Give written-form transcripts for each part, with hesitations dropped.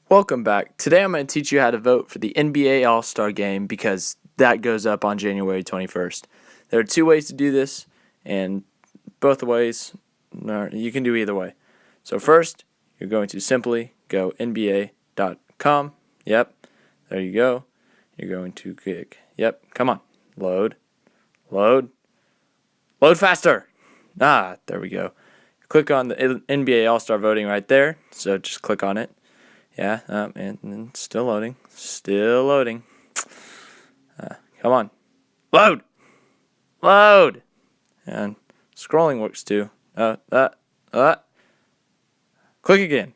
Welcome back. Today I'm going to teach you how to vote for the NBA All-Star Game because that goes up on January 21st. There are two ways to do this, and both ways, you can do either way. So first, you're going to simply go NBA.com. Yep, there you go. You're going to click, come on, load faster. There we go. Click on the NBA All-Star voting right there, so just click on it. Yeah, and still loading. Come on. Load! And scrolling works too. Click again.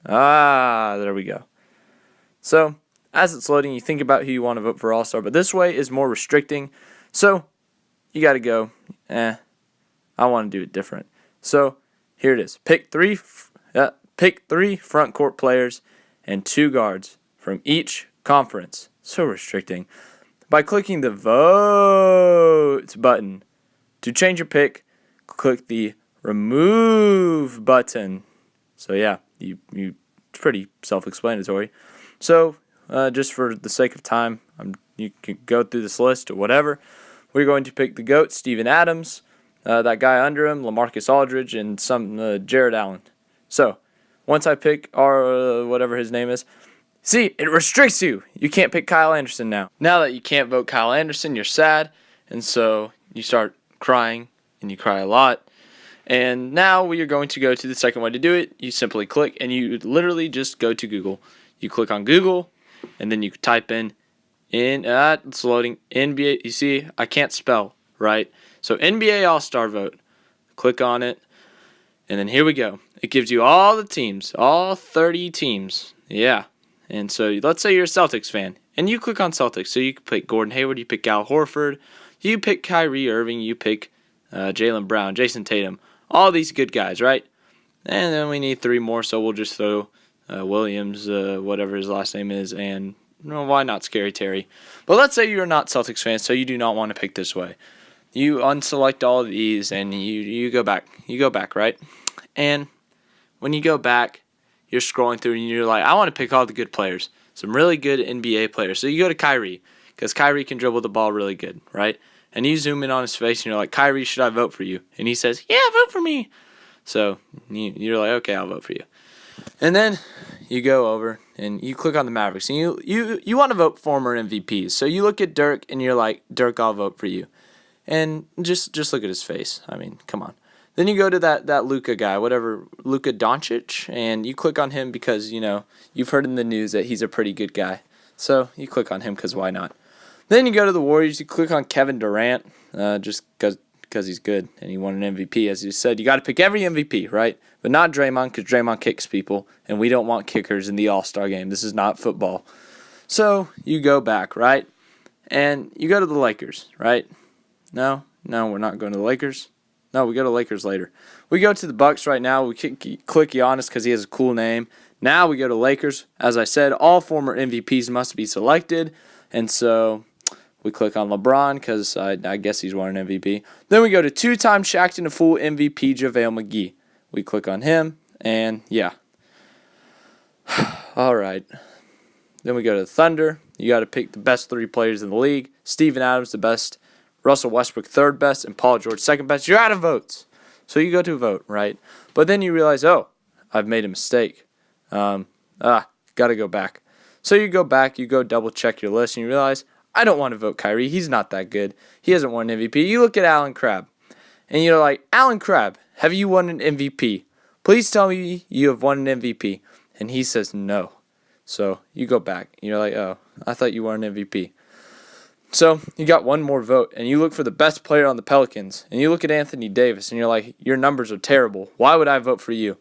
There we go. So, as it's loading, you think about who you want to vote for All-Star, but this way is more restricting. So, you got to go, I want to do it different. So, here it is. Pick three front court players and 2 guards from each conference. So restricting. By clicking the Vote button. To change your pick, click the Remove button. So yeah, it's pretty self-explanatory. So just for the sake of time, you can go through this list or whatever. We're going to pick the GOAT, Steven Adams, that guy under him, LaMarcus Aldridge, and some Jared Allen. So once I pick whatever his name is, see, it restricts you. You can't pick Kyle Anderson now. Now that you can't vote Kyle Anderson, you're sad, and so you start crying, and you cry a lot. And now we are going to go to the second way to do it. You simply click, and you literally just go to Google. You click on Google, and then you type it's loading, NBA. You see, I can't spell, right? So NBA All-Star Vote. Click on it, and then here we go. It gives you all the teams, all 30 teams. Yeah. And so let's say you're a Celtics fan, and you click on Celtics. So you can pick Gordon Hayward, you pick Al Horford, you pick Kyrie Irving, you pick Jaylen Brown, Jason Tatum, all these good guys, right? And then we need 3 more, so we'll just throw Williams, whatever his last name is, and why not Scary Terry? But let's say you're not Celtics fan, so you do not want to pick this way. You unselect all of these, and you go back. You go back, right? And when you go back, you're scrolling through, and you're like, I want to pick all the good players, some really good NBA players. So you go to Kyrie, because Kyrie can dribble the ball really good, right? And you zoom in on his face, and you're like, Kyrie, should I vote for you? And he says, yeah, vote for me. So you're like, okay, I'll vote for you. And then you go over, and you click on the Mavericks, and you want to vote former MVPs. So you look at Dirk, and you're like, Dirk, I'll vote for you. And just look at his face. I mean, come on. Then you go to that Luka guy, Luka Doncic, and you click on him because, you've heard in the news that he's a pretty good guy. So you click on him because why not? Then you go to the Warriors, you click on Kevin Durant just because he's good and he won an MVP. As you said, you got to pick every MVP, right? But not Draymond because Draymond kicks people, and we don't want kickers in the All-Star game. This is not football. So you go back, right? And you go to the Lakers, right? No, we're not going to the Lakers. No, we go to Lakers later. We go to the Bucks right now. We click Giannis because he has a cool name. Now we go to Lakers. As I said, all former MVPs must be selected. And so we click on LeBron because I guess he's won an MVP. Then we go to 2-time Shaqtin' a Fool MVP JaVale McGee. We click on him, and yeah. All right. Then we go to the Thunder. You got to pick the best 3 players in the league. Steven Adams, the best. Russell Westbrook, 3rd best, and Paul George, 2nd best. You're out of votes. So you go to vote, right? But then you realize, I've made a mistake. Got to go back. So you go back, you go double check your list, and you realize, I don't want to vote Kyrie. He's not that good. He hasn't won an MVP. You look at Alan Crabb, and you're like, Alan Crabb, have you won an MVP? Please tell me you have won an MVP. And he says no. So you go back, and you're like, I thought you won an MVP. So you got one more vote, and you look for the best player on the Pelicans, and you look at Anthony Davis, and you're like, your numbers are terrible. Why would I vote for you?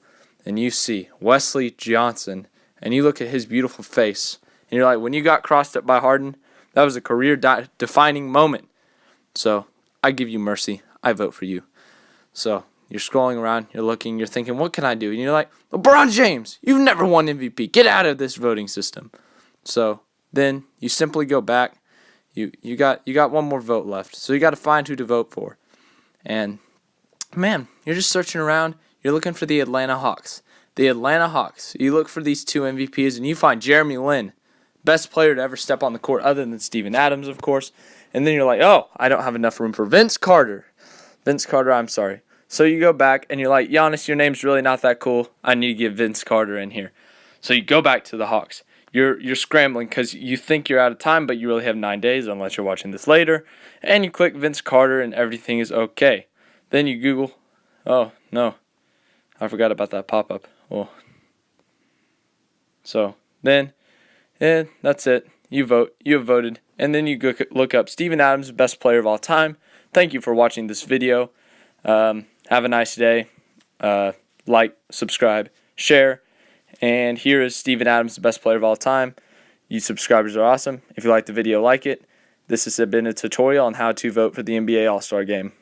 And you see Wesley Johnson, and you look at his beautiful face, and you're like, when you got crossed up by Harden, that was a career-defining moment. So I give you mercy. I vote for you. So you're scrolling around, you're looking, you're thinking, what can I do? And you're like, LeBron James, you've never won MVP. Get out of this voting system. So then you simply go back. You got one more vote left, so you got to find who to vote for. And, man, you're just searching around. You're looking for the Atlanta Hawks. the Atlanta Hawks. You look for these 2 MVPs, and you find Jeremy Lin, best player to ever step on the court other than Steven Adams, of course. And then you're like, oh, I don't have enough room for Vince Carter. Vince Carter, I'm sorry. So you go back, and you're like, Giannis, your name's really not that cool. I need to get Vince Carter in here. So you go back to the Hawks. You're scrambling because you think you're out of time, but you really have 9 days unless you're watching this later. And you click Vince Carter, and everything is okay. Then you Google. Oh, no. I forgot about that pop-up. Well, so then, that's it. You vote. You have voted. And then you go look up Steven Adams, best player of all time. Thank you for watching this video. Have a nice day. Like, subscribe, share. And here is Steven Adams, the best player of all time. You subscribers are awesome. If you liked the video, like it. This has been a tutorial on how to vote for the NBA All-Star Game.